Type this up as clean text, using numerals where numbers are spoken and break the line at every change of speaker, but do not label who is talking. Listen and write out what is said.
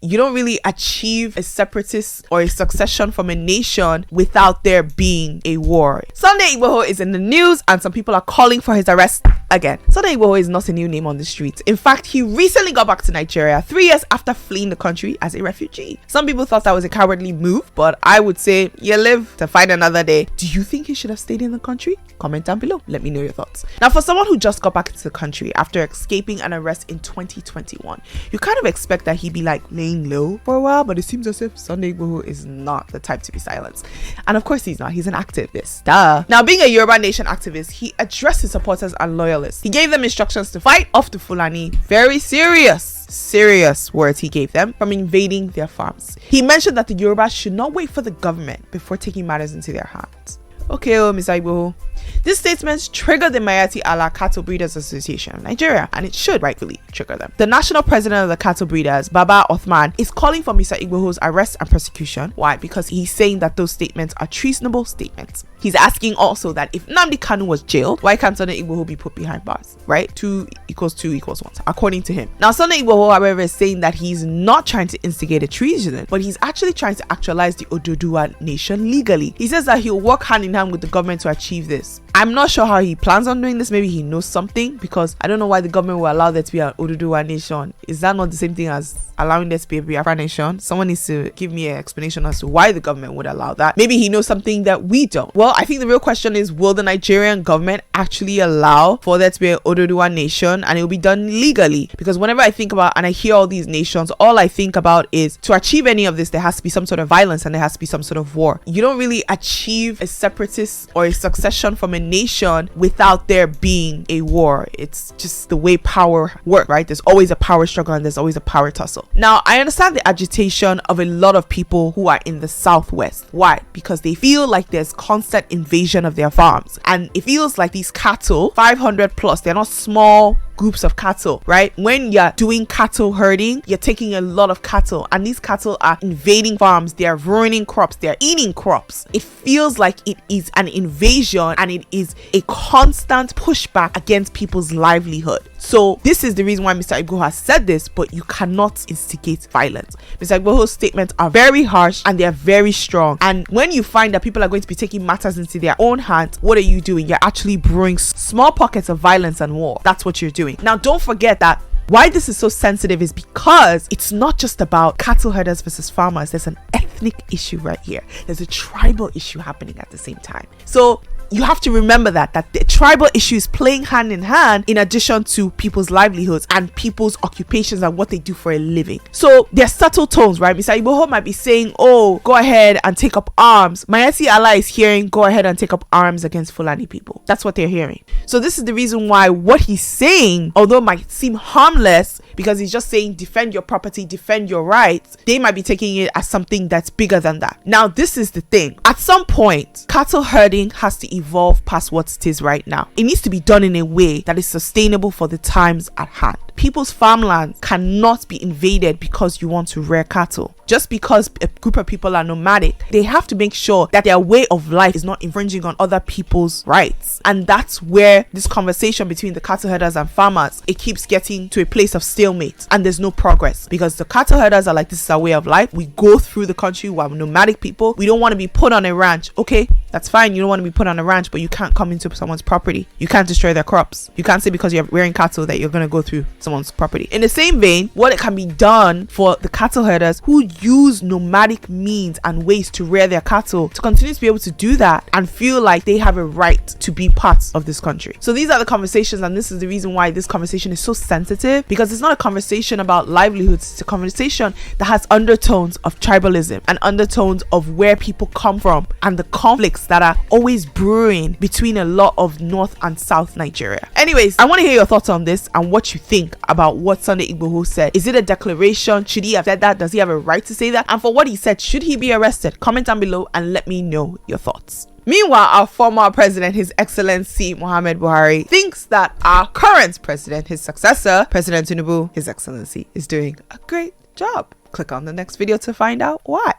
you don't really achieve a separatist or a succession from a nation without there being a war. Sunday Igboho is in the news and some people are calling for his arrest again. Sunday Igboho is not a new name on the street. In fact, he recently got back to Nigeria 3 years after fleeing the country as a refugee. Some people thought that was a cowardly move, but I would say you live to fight another day. Do you think he should have stayed in the country? Comment down below. Let me know your thoughts. Now, for someone who just got back into the country after escaping an arrest in 2021, you kind of expect that he'd be like laying low for a while, but it seems as if Sunday Igboho is not the type to be silenced. And of course he's not. He's an activist. Duh. Now, being a Yoruba Nation activist, he addressed his supporters and loyalists. He gave them instructions to fight off the Fulani. Very serious words he gave them from invading their farms. He mentioned that the Yorubas should not wait for the government before taking matters into their hands. Okay, Mr. Igboho. This statement triggered the Mayati Allah Cattle Breeders Association of Nigeria, and it should rightfully trigger them. The national president of the cattle breeders, Baba Othman, is calling for Mr. Igboho's arrest and prosecution. Why? Because he's saying that those statements are treasonable statements. He's asking also that if Nnamdi Kanu was jailed, why can't Sunday Igboho be put behind bars? Right? 2 = 2 = 1, according to him. Now, Sunday Igboho, however, is saying that he's not trying to instigate a treason, but he's actually trying to actualize the Oduduwa nation legally. He says that he'll work hand in hand with the government to achieve this. I'm not sure how he plans on doing this. Maybe he knows something, because I don't know why the government will allow there to be an Oduduwa nation. Is that not the same thing as allowing there to be a Biafra nation? Someone needs to give me an explanation as to why the government would allow that. Maybe he knows something that we don't. Well, I think the real question is, will the Nigerian government actually allow for there to be an Oduduwa nation, and it will be done legally? Because whenever I think about and I hear all these nations, all I think about is to achieve any of this, there has to be some sort of violence and there has to be some sort of war. You don't really achieve a separatist or a succession from a nation without there being a war. It's just the way power works, right? There's always a power struggle and there's always a power tussle. Now, I understand the agitation of a lot of people who are in the southwest. Why? Because they feel like there's constant invasion of their farms, and it feels like these cattle, 500 plus, they're not small groups of cattle, right? When you're doing cattle herding, you're taking a lot of cattle, and these cattle are invading farms, they're ruining crops, they're eating crops. It feels like it is an invasion and it is a constant pushback against people's livelihood. So this is the reason why Mr. Igboho has said this, but you cannot instigate violence. Mr. Igboho's statements are very harsh and they're very strong. And when you find that people are going to be taking matters into their own hands, what are you doing? You're actually brewing small pockets of violence and war. That's what you're doing. Now, don't forget that why this is so sensitive is because it's not just about cattle herders versus farmers. There's an ethnic issue right here. There's a tribal issue happening at the same time. So you have to remember that the tribal issue is playing hand in hand in addition to people's livelihoods and people's occupations and what they do for a living. So there's subtle tones, right? Mr. Igboho might be saying, oh, go ahead and take up arms. Mayati Allah is hearing, go ahead and take up arms against Fulani people. That's what they're hearing. So this is the reason why what he's saying, although might seem harmless, because he's just saying defend your property, defend your rights, they might be taking it as something that's bigger than that. Now, this is the thing. At some point, cattle herding has to evolve past what it is right now. It needs to be done in a way that is sustainable for the times at hand. People's farmlands cannot be invaded because you want to rear cattle. Just because a group of people are nomadic, they have to make sure that their way of life is not infringing on other people's rights. And that's where this conversation between the cattle herders and farmers, it keeps getting to a place of stalemate and there's no progress, because the cattle herders are like, this is our way of life. We go through the country, we're nomadic people. We don't want to be put on a ranch. Okay, that's fine. You don't want to be put on a ranch, but you can't come into someone's property. You can't destroy their crops. You can't say because you're rearing cattle that you're going to go through someone's property. In the same vein, what it can be done for the cattle herders who use nomadic means and ways to rear their cattle to continue to be able to do that and feel like they have a right to be part of this country. So these are the conversations, and this is the reason why this conversation is so sensitive, because it's not a conversation about livelihoods. It's a conversation that has undertones of tribalism and undertones of where people come from and the conflicts that are always brewing between a lot of North and South Nigeria. Anyways, I want to hear your thoughts on this and what you think about what Sunday Igboho said. Is it a declaration? Should he have said that? Does he have a right to say that? And for what he said, should he be arrested? Comment down below and let me know your thoughts. Meanwhile, our former president, His Excellency Muhammad Buhari, thinks that our current president, his successor, President Tinubu, His Excellency, is doing a great job. Click on the next video to find out why.